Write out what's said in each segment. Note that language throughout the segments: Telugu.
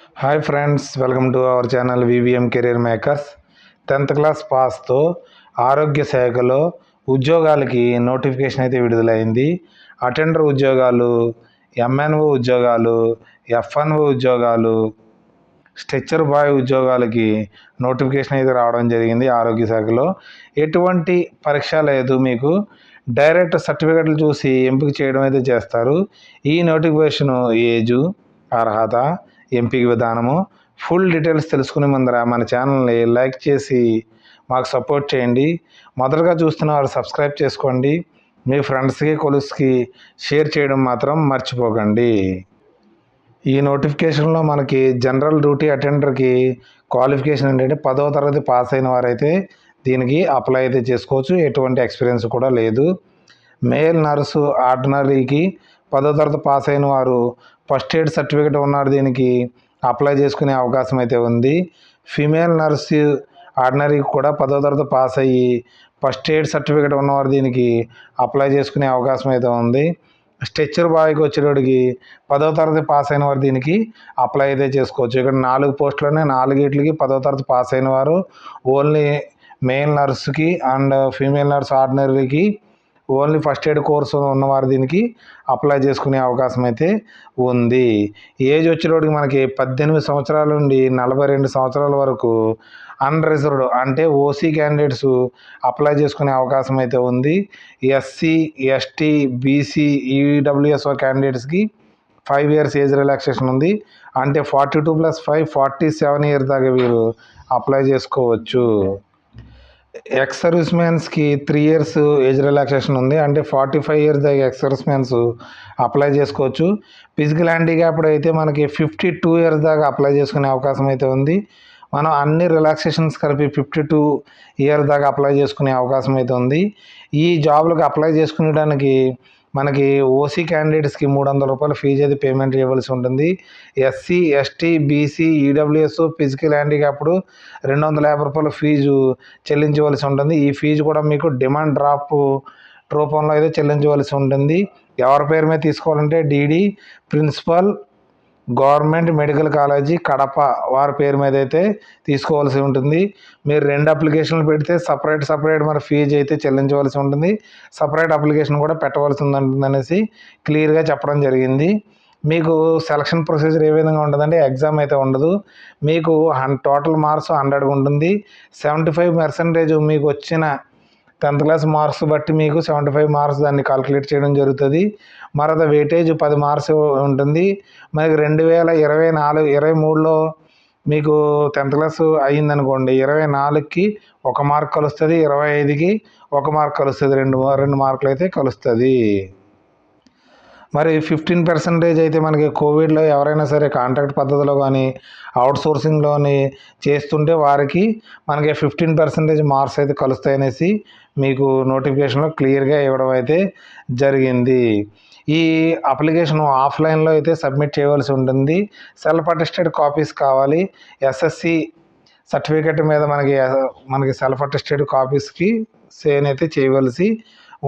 Hi friends, welcome to our channel VVM career makers. 10th class పాస్తో ఆరోగ్య శాఖలో ఉద్యోగాలకి నోటిఫికేషన్ అయితే విడుదలైంది. అటెండర్ ఉద్యోగాలు, ఎంఎన్ఓ ఉద్యోగాలు, ఎఫ్ఎన్ఓ ఉద్యోగాలు, స్ట్రెచ్చర్ బాయ్ ఉద్యోగాలకి నోటిఫికేషన్ అయితే రావడం జరిగింది. ఆరోగ్య శాఖలో ఎటువంటి పరీక్ష లేదు, మీకు డైరెక్ట్ సర్టిఫికెట్లు చూసి ఎంపిక చేయడం అయితే చేస్తారు. ఈ నోటిఫికేషన్ ఏజు, అర్హత, ఎంపిక విధానము, ఫుల్ డీటెయిల్స్ తెలుసుకునే ముందర మన ఛానల్ని లైక్ చేసి మాకు సపోర్ట్ చేయండి. మొదటగా చూస్తున్న వారు సబ్స్క్రైబ్ చేసుకోండి. మీ ఫ్రెండ్స్కి కొలీగ్స్కి షేర్ చేయడం మాత్రం మర్చిపోకండి. ఈ నోటిఫికేషన్లో మనకి జనరల్ డ్యూటీ అటెండర్కి క్వాలిఫికేషన్ ఏంటంటే 10వ తరగతి పాస్ అయిన వారైతే దీనికి అప్లై అయితే చేసుకోవచ్చు. ఎటువంటి ఎక్స్పీరియన్స్ కూడా లేదు. మేల్ నర్సు ఆర్డినరీకి 10వ తరగతి పాస్ అయిన వారు ఫస్ట్ ఎయిడ్ సర్టిఫికేట్ ఉన్నారు, దీనికి అప్లై చేసుకునే అవకాశం అయితే ఉంది. ఫీమేల్ నర్సు ఆర్డినరీకి కూడా 10వ తరగతి పాస్ అయ్యి ఫస్ట్ ఎయిడ్ సర్టిఫికేట్ ఉన్నవారు దీనికి అప్లై చేసుకునే అవకాశం అయితే ఉంది. స్ట్రెచ్చర్ బాయ్కి వచ్చేటోడికి 10వ తరగతి పాస్ అయిన వారు దీనికి అప్లై అయితే చేసుకోవచ్చు. ఇక్కడ 4 పోస్టులోనే 4 10వ తరగతి పాస్ అయిన వారు, ఓన్లీ మేల్ నర్సుకి అండ్ ఫీమేల్ నర్స్ ఆర్డినరీకి ఓన్లీ ఫస్ట్ ఎయిడ్ కోర్సు ఉన్నవారు దీనికి అప్లై చేసుకునే అవకాశం అయితే ఉంది. ఏజ్ వచ్చేటోడికి మనకి 18 సంవత్సరాల నుండి 42 సంవత్సరాల వరకు అన్రిజర్వ్డ్ అంటే ఓసీ క్యాండిడేట్స్ అప్లై చేసుకునే అవకాశం అయితే ఉంది. ఎస్సీ, ఎస్టీ, బీసీ, ఈడబ్ల్యూఎస్ఓ క్యాండిడేట్స్కి 5 years ఏజ్ రిలాక్సేషన్ ఉంది. అంటే 42+5 47 years దాకా వీరు అప్లై చేసుకోవచ్చు. ఎక్స్ సర్వీస్ మ్యాన్స్కి 3 years ఏజ్ రిలాక్సేషన్ ఉంది. అంటే 45 years దాకా ఎక్స్ సర్వీస్ మ్యాన్స్ అప్లై చేసుకోవచ్చు. ఫిజికల్ హ్యాండిక్యాప్డ్ అయితే మనకి 52 years దాకా అప్లై చేసుకునే అవకాశం అయితే ఉంది. మనం అన్ని రిలాక్సేషన్స్ కలిపి 52 years దాకా అప్లై చేసుకునే అవకాశం అయితే ఉంది. ఈ జాబ్లకు అప్లై చేసుకునేదానికి మనకి ఓసీ క్యాండిడేట్స్కి 300 రూపాయల ఫీజు అయితే పేమెంట్ చేయవలసి ఉంటుంది. SC, ST, BC, EWS, physical handicapped 250 రూపాయల ఫీజు చెల్లించవలసి ఉంటుంది. ఈ ఫీజు కూడా మీకు డిమాండ్ డ్రాఫ్ట్ రూపంలో అయితే చెల్లించవలసి ఉంటుంది. ఎవరి పేరు మీద తీసుకోవాలంటే DD principal government medical college Kadapa వారి పేరు మీద అయితే తీసుకోవాల్సి ఉంటుంది. మీరు 2 అప్లికేషన్లు పెడితే సపరేట్ మరి ఫీజు అయితే చెల్లించవలసి ఉంటుంది. సపరేట్ అప్లికేషన్ కూడా పెట్టవలసి ఉంటుంది అనేసి క్లియర్గా చెప్పడం జరిగింది. మీకు సెలక్షన్ ప్రొసీజర్ ఏ విధంగా ఉంటుందంటే ఎగ్జామ్ అయితే ఉండదు. మీకు టోటల్ మార్క్స్ 100 ఉంటుంది. 75% మీకు వచ్చిన 10th క్లాస్ మార్క్స్ బట్టి మీకు 75 మార్క్స్ దాన్ని కాల్కులేట్ చేయడం జరుగుతుంది. మరొక వెయిటేజ్ 10 మార్క్స్ ఉంటుంది. మనకి 2023లో మీకు 10th క్లాస్ అయ్యిందనుకోండి, 24కి 1 మార్క్ కలుస్తుంది, 25కి 1 మార్క్ కలుస్తుంది, 2 మార్కులు అయితే కలుస్తుంది. మరి 15% అయితే మనకి కోవిడ్లో ఎవరైనా సరే కాంట్రాక్ట్ పద్ధతిలో కానీ అవుట్సోర్సింగ్లోని చేస్తుంటే వారికి మనకి 15% మార్క్స్ అయితే కలుస్తాయనేసి మీకు నోటిఫికేషన్లో క్లియర్గా ఇవ్వడం అయితే జరిగింది. ఈ అప్లికేషన్ ఆఫ్లైన్లో అయితే సబ్మిట్ చేయవలసి ఉంటుంది. సెల్ఫ్ అటెస్టెడ్ కాపీస్ కావాలి. ఎస్ఎస్సి సర్టిఫికెట్ మీద మనకి సెల్ఫ్ అటెస్టెడ్ కాపీస్కి సేన్ అయితే చేయవలసి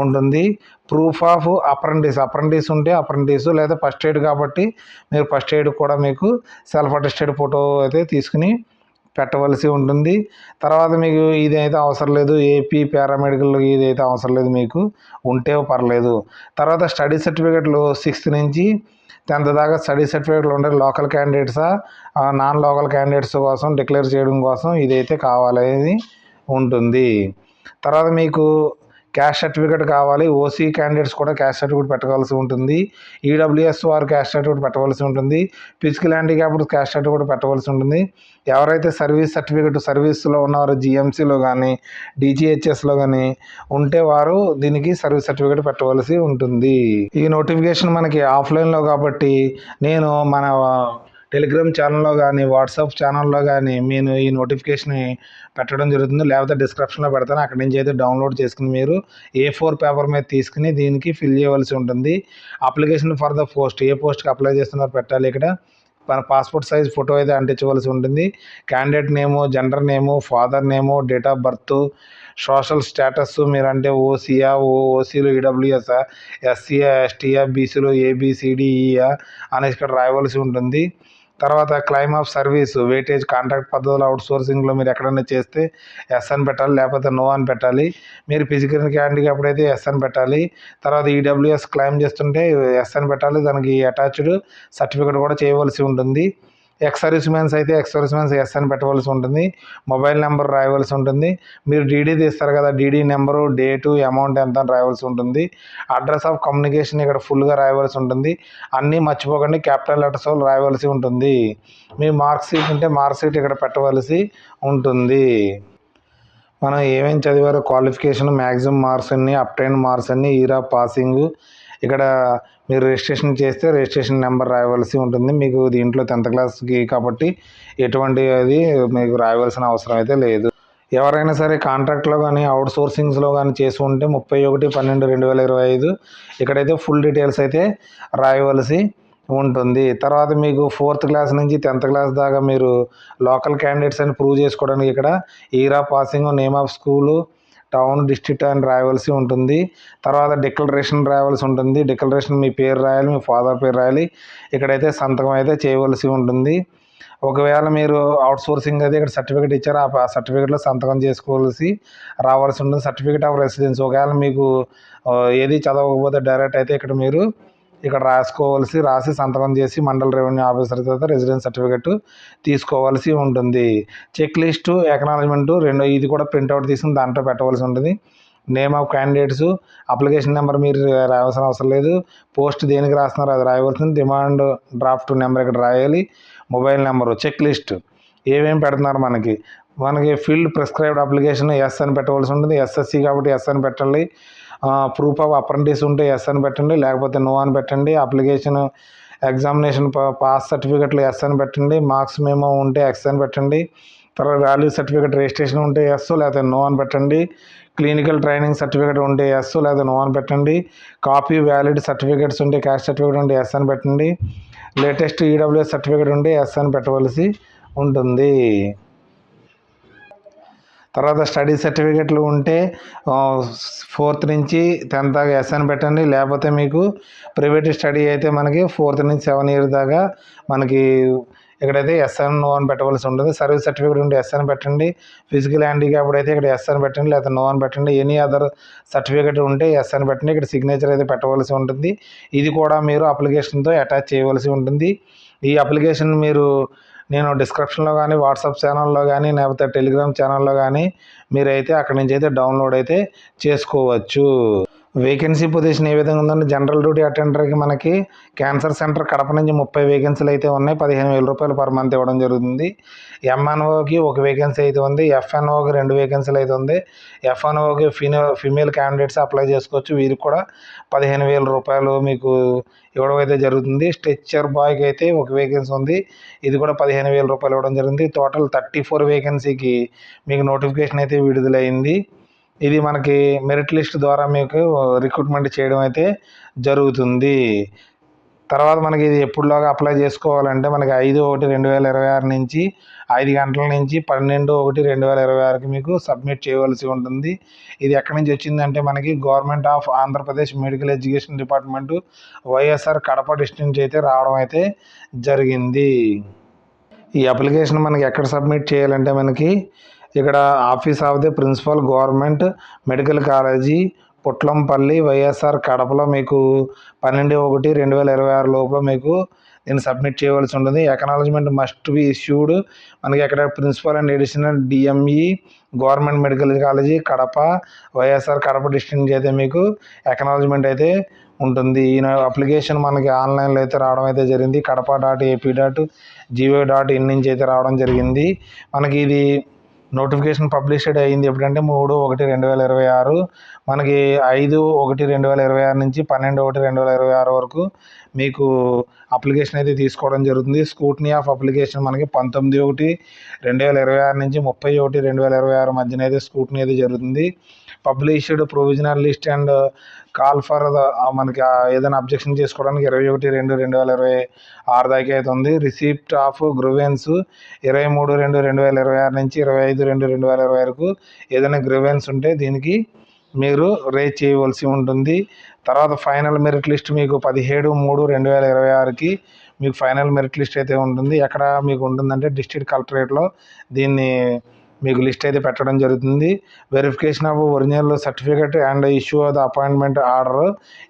ఉంటుంది. ప్రూఫ్ ఆఫ్ అప్రెంటిస్ ఉంటే అప్రెంటిస్, లేదా ఫస్ట్ ఎయిడ్ కాబట్టి మీరు ఫస్ట్ ఎయిడ్ కూడా మీకు సెల్ఫ్ అటెస్టెడ్ ఫోటో అయితే తీసుకుని పెట్టవలసి ఉంటుంది. తర్వాత మీకు ఇదైతే అవసరం లేదు, ఏపీ పారామెడికల్ ఇదైతే అవసరం లేదు, మీకు ఉంటే పర్లేదు. తర్వాత స్టడీ సర్టిఫికెట్లు 6th నుంచి 10th దాకా స్టడీ సర్టిఫికెట్లు ఉండే లోకల్ క్యాండిడేట్సా నాన్ లోకల్ క్యాండిడేట్స్ కోసం డిక్లేర్ చేయడం కోసం ఇదైతే కావాలని ఉంటుంది. తర్వాత మీకు క్యాస్ట్ సర్టిఫికేట్ కావాలి. ఓసీ క్యాండిడేట్స్ కూడా క్యాస్ట్ సర్టిఫికేట్ పెట్టవలసి ఉంటుంది. ఈడబ్ల్యూఎస్ వారు క్యాస్ట్ సర్టిఫికేట్ పెట్టవలసి ఉంటుంది. ఫిజికల్ హ్యాండిక్యాప్డ్ క్యాస్ట్ సర్టిఫికేట్ పెట్టవలసి ఉంటుంది. ఎవరైతే సర్వీస్లో ఉన్నవారు జిఎంసీలో కానీ డిజిహెచ్ఎస్లో కానీ ఉంటే వారు దీనికి సర్వీస్ సర్టిఫికేట్ పెట్టవలసి ఉంటుంది. ఈ నోటిఫికేషన్ మనకి ఆఫ్లైన్లో కాబట్టి నేను మన టెలిగ్రామ్ ఛానల్లో కానీ వాట్సాప్ ఛానల్లో కానీ నేను ఈ నోటిఫికేషన్ పెట్టడం జరుగుతుంది. లేకపోతే డిస్క్రిప్షన్లో పెడతాను, అక్కడి నుంచి అయితే డౌన్లోడ్ చేసుకుని మీరు A4 పేపర్ మీద తీసుకుని దీనికి ఫిల్ చేయవలసి ఉంటుంది. అప్లికేషన్ ఫర్ ద పోస్ట్, ఏ పోస్ట్కి అప్లై చేస్తున్నారో పెట్టాలి. ఇక్కడ మన పాస్పోర్ట్ సైజ్ ఫోటో అయితే అంటించవలసి ఉంటుంది. Candidate name, gender name, father name, date of birth, social status, మీరంటే ఓసీయా, ఓసీలు, ఈడబ్ల్యూఎస్ఆ, ఎస్సీయా, ఎస్టీయా, బీసీలు, ఏబిసిడిఈయా అనేసి ఇక్కడ రాయవలసి ఉంటుంది. తర్వాత claim of service weightage contract పద్ధతిలో అవుట్ సోర్సింగ్లో మీరు ఎక్కడైనా చేస్తే ఎస్ అని పెట్టాలి, లేకపోతే నో అని పెట్టాలి. మీరు ఫిజికల్ హ్యాండిక్యాప్ అయితే ఎస్ అని పెట్టాలి. తర్వాత ఈడబ్ల్యూఎస్ క్లైమ్ చేస్తుంటే ఎస్ అని పెట్టాలి. దానికి అటాచ్డ్ సర్టిఫికేట్ కూడా చేయవలసి ఉంటుంది. ఎక్స్ సర్వీస్ మ్యాన్స్ అయితే ఎక్స్ సర్వీస్ మ్యాన్స్ ఎస్ అని పెట్టవలసి ఉంటుంది. మొబైల్ నెంబర్ రాయవలసి ఉంటుంది. మీరు డీడీ తీస్తారు కదా, డీడీ నెంబరు, డేటు, అమౌంట్ ఎంత అని రాయవలసి ఉంటుంది. అడ్రస్ ఆఫ్ కమ్యూనికేషన్ ఇక్కడ ఫుల్గా రాయవలసి ఉంటుంది. అన్నీ మర్చిపోకండి, క్యాపిటల్ లెటర్స్ రాయవలసి ఉంటుంది. మీ మార్క్ షీట్ ఉంటే మార్క్ షీట్ ఇక్కడ పెట్టవలసి ఉంటుంది. మనం ఏమేమి చదివారో క్వాలిఫికేషన్, మ్యాక్సిమం మార్క్స్ అన్ని, అప్టైన్ మార్క్స్ అన్ని, ఇయర్ ఆఫ్ పాసింగ్, ఇక్కడ మీరు రిజిస్ట్రేషన్ చేస్తే రిజిస్ట్రేషన్ నెంబర్ రాయవలసి ఉంటుంది. మీకు దీంట్లో 10th క్లాస్కి కాబట్టి ఎటువంటి అది మీకు రాయవలసిన అవసరం అయితే లేదు. ఎవరైనా సరే కాంట్రాక్ట్లో కానీ అవుట్ సోర్సింగ్స్లో కానీ చేసి ఉంటే 31/12/2025 ఇక్కడైతే ఫుల్ డీటెయిల్స్ అయితే రాయవలసి ఉంటుంది. తర్వాత మీకు 4th క్లాస్ నుంచి 10th క్లాస్ దాకా మీరు లోకల్ క్యాండిడేట్స్ అని ప్రూవ్ చేసుకోవడానికి ఇక్కడ year of passing, name of school, town, district అని రాయవలసి ఉంటుంది. తర్వాత డిక్లరేషన్ రాయవలసి ఉంటుంది. డిక్లరేషన్ మీ పేరు రాయాలి, మీ ఫాదర్ పేరు రాయాలి. ఇక్కడైతే సంతకం అయితే చేయవలసి ఉంటుంది. ఒకవేళ మీరు అవుట్ సోర్సింగ్ అయితే ఇక్కడ సర్టిఫికేట్ ఇచ్చారు, ఆ సర్టిఫికేట్లో సంతకం చేసుకోవాల్సి రావాల్సి ఉంటుంది. సర్టిఫికేట్ ఆఫ్ రెసిడెన్స్ ఒకవేళ మీకు ఏది చదవకపోతే డైరెక్ట్ అయితే ఇక్కడ రాసి సంతకం చేసి మండల రెవెన్యూ ఆఫీసర్ చేత రెసిడెన్స్ సర్టిఫికేట్ తీసుకోవాల్సి ఉంటుంది. చెక్ లిస్టు, ఎకనాలజ్మెంటు ఇది కూడా ప్రింట్అవుట్ తీసుకుని దాంట్లో పెట్టవలసి ఉంటుంది. Name of candidates, application number మీరు రాయాల్సిన అవసరం లేదు. పోస్ట్ దేనికి రాస్తున్నారో అది రాయవలసింది. డిమాండ్ డ్రాఫ్ట్ నెంబర్ ఇక్కడ రాయాలి. మొబైల్ నెంబరు, చెక్ లిస్ట్ ఏమేమి పెడుతున్నారు మనకి ఫీల్డ్ ప్రిస్క్రైబ్డ్ అప్లికేషన్ ఎస్ అని పెట్టవలసి ఉంటుంది. ఎస్ఎస్సి కాబట్టి ఎస్ అని పెట్టాలి. ప్రూఫ్ ఆఫ్ అప్రెంటిస్ ఉంటే ఎస్ అని పెట్టండి, లేకపోతే నో అని పెట్టండి. అప్లికేషన్ ఎగ్జామినేషన్ పాస్ సర్టిఫికెట్లు ఎస్ అని పెట్టండి. మార్క్స్ మేమో ఉంటే ఎక్స్ అని పెట్టండి. తర్వాత వాల్యూ సర్టిఫికేట్ రిజిస్ట్రేషన్ ఉంటే ఎస్ లేకపోతే నో అని పెట్టండి. క్లినికల్ ట్రైనింగ్ సర్టిఫికేట్ ఉంటే ఎస్ లేదా నో అని పెట్టండి. కాపీ వ్యాలిడ్ సర్టిఫికేట్స్ ఉంటే క్యాస్ట్ సర్టిఫికేట్ ఉంటే ఎస్ అని పెట్టండి. లేటెస్ట్ ఈడబ్ల్యూఎస్ సర్టిఫికేట్ ఉంటే ఎస్ అని పెట్టవలసి ఉంటుంది. తర్వాత స్టడీ సర్టిఫికెట్లు ఉంటే 4th నుంచి 10th దాకా ఎస్ అని పెట్టండి. లేకపోతే మీకు ప్రైవేట్ స్టడీ అయితే మనకి 4th నుంచి 7 years దాకా మనకి ఇక్కడైతే ఎస్ అని నో అని పెట్టవలసి ఉంటుంది. సర్వీస్ సర్టిఫికేట్ ఉంటే ఎస్ అని పెట్టండి. ఫిజికల్ హ్యాండిక్యాప్డ్ అయితే ఇక్కడ ఎస్ అని పెట్టండి, లేకపోతే నో అని పెట్టండి. ఎనీ అదర్ సర్టిఫికేట్ ఉంటే ఎస్ అని పెట్టండి. ఇక్కడ సిగ్నేచర్ అయితే పెట్టవలసి ఉంటుంది. ఇది కూడా మీరు అప్లికేషన్తో అటాచ్ చేయవలసి ఉంటుంది. ఈ అప్లికేషన్ నేను డిస్క్రిప్షన్లో కానీ, వాట్సాప్ ఛానల్లో కానీ, లేకపోతే టెలిగ్రామ్ ఛానల్లో కానీ మీరైతే అక్కడి నుంచి అయితే డౌన్లోడ్ అయితే చేసుకోవచ్చు. వేకెన్సీ పొజిషన్ ఏ విధంగా ఉందంటే జనరల్ డ్యూటీ అటెండర్కి మనకి క్యాన్సర్ సెంటర్ కడప నుంచి 30 వేకెన్సీలు అయితే ఉన్నాయి. 15,000 రూపాయలు పర్ మంత్ ఇవ్వడం జరుగుతుంది. ఎంఎన్ఓకి 1 వేకెన్సీ అయితే ఉంది. ఎఫ్ఎన్ఓకి 2 వేకెన్సీలు అయితే ఉంది. ఎఫ్ఎన్ఓకి ఫీమేల్ క్యాండిడేట్స్ అప్లై చేసుకోవచ్చు. వీరికి కూడా 15,000 రూపాయలు మీకు ఇవ్వడం అయితే జరుగుతుంది. స్ట్రెచ్చర్ బాయ్కి అయితే 1 వేకెన్సీ ఉంది. ఇది కూడా 15,000 రూపాయలు ఇవ్వడం జరిగింది. టోటల్ 34 వేకెన్సీకి మీకు నోటిఫికేషన్ అయితే విడుదలైంది. ఇది మనకి మెరిట్ లిస్ట్ ద్వారా మీకు రిక్రూట్మెంట్ చేయడం అయితే జరుగుతుంది. తర్వాత మనకి ఇది ఎప్పుడులాగా అప్లై చేసుకోవాలంటే మనకి 5/1/2026 నుంచి 5 గంటల నుంచి 12/1/2026కి మీకు సబ్మిట్ చేయవలసి ఉంటుంది. ఇది ఎక్కడి నుంచి వచ్చిందంటే మనకి government of Andhra Pradesh medical education department YSR Kadapa district నుంచి అయితే రావడం అయితే జరిగింది. ఈ అప్లికేషన్ మనకి ఎక్కడ సబ్మిట్ చేయాలంటే మనకి ఇక్కడ office of the principal government medical college Putlampalli YSR కడపలో మీకు 12/1/2026 లోపల మీకు దీన్ని సబ్మిట్ చేయవలసి ఉంటుంది. ఎకనాలజ్మెంట్ మస్ట్ బి ఇష్యూడ్ మనకి అక్కడ principal and additional DME government medical college Kadapa YSR Kadapa district నుంచి అయితే మీకు ఎకనాలజ్మెంట్ అయితే ఉంటుంది. ఈ అప్లికేషన్ మనకి ఆన్లైన్లో అయితే రావడం అయితే జరిగింది. kadapa.ap.gov.in నుంచి అయితే రావడం జరిగింది. మనకి ఇది నోటిఫికేషన్ పబ్లిష్డ్ అయ్యింది ఎప్పుడంటే 3/1/2026 మనకి 5/1/2026 నుంచి 12/1/2026 వరకు మీకు అప్లికేషన్ అయితే తీసుకోవడం జరుగుతుంది. స్క్రూటినీ ఆఫ్ అప్లికేషన్ మనకి 19/1/2026 నుంచి 30/1/2026 మధ్యన అయితే స్క్రూటినీ అయితే జరుగుతుంది. Published provisional list and call for మనకి ఏదైనా అబ్జెక్షన్ చేసుకోవడానికి 21/2/2026 దాకా అయితే ఉంది. రిసిప్ట్ ఆఫ్ గ్రివెన్స్ 23/2/2026 నుంచి 25/2/2026 వరకు ఏదైనా గ్రివెన్స్ ఉంటే దీనికి మీరు రేజ్ చేయవలసి ఉంటుంది. తర్వాత ఫైనల్ మెరిట్ లిస్ట్ మీకు 17/3/2026కి మీకు ఫైనల్ మెరిట్ లిస్ట్ అయితే ఉంటుంది. ఎక్కడ మీకు ఉంటుందంటే డిస్ట్రిక్ట్ కలెక్టరేట్లో దీన్ని మీకు లిస్ట్ అయితే పెట్టడం జరుగుతుంది. Verification of original certificate and issue of the appointment order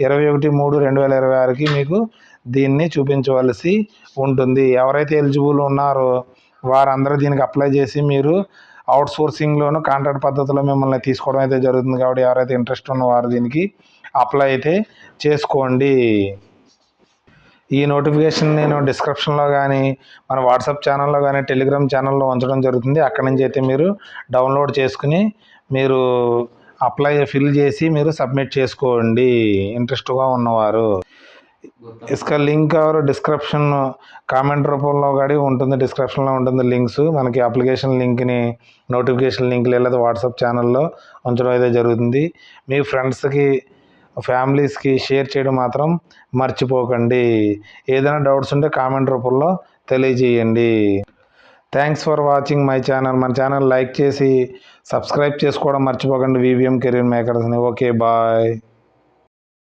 21/3/2026కి మీకు దీన్ని చూపించవలసి ఉంటుంది. ఎవరైతే ఎలిజిబుల్ ఉన్నారో వారందరూ దీనికి అప్లై చేసి మీరు అవుట్ సోర్సింగ్లోను కాంట్రాక్ట్ పద్ధతిలో మిమ్మల్ని తీసుకోవడం అయితే జరుగుతుంది. కాబట్టి ఎవరైతే ఇంట్రెస్ట్ ఉన్నవారు దీనికి అప్లై అయితే చేసుకోండి. ఈ నోటిఫికేషన్ నేను డిస్క్రిప్షన్లో కానీ మన వాట్సాప్ ఛానల్లో కానీ టెలిగ్రామ్ ఛానల్లో ఉంచడం జరుగుతుంది. అక్కడి నుంచి అయితే మీరు డౌన్లోడ్ చేసుకుని మీరు అప్లై ఫిల్ చేసి మీరు సబ్మిట్ చేసుకోండి ఇంట్రెస్ట్గా ఉన్నవారు. इसका लिंक और डिस्क्रिप्शन కామెంట్ రూపంలో కూడా ఉంటుంది. డిస్క్రిప్షన్లో ఉంటుంది లింక్స్. మనకి అప్లికేషన్ లింక్ని నోటిఫికేషన్ లింక్ లేదా వాట్సాప్ ఛానల్లో ఉంచడం అయితే జరుగుతుంది. మీ ఫ్రెండ్స్కి ఫ్యామిలీస్కి షేర్ చేయడం మాత్రం మర్చిపోకండి. ఏదైనా డౌట్స్ ఉంటే కామెంట్ రూపంలో తెలియజేయండి. Thanks for watching my channel. మన ఛానల్ లైక్ చేసి సబ్స్క్రైబ్ చేసుకోవడం మర్చిపోకండి. వివిఎం కెరీర్ మేకర్స్ని. Okay, bye.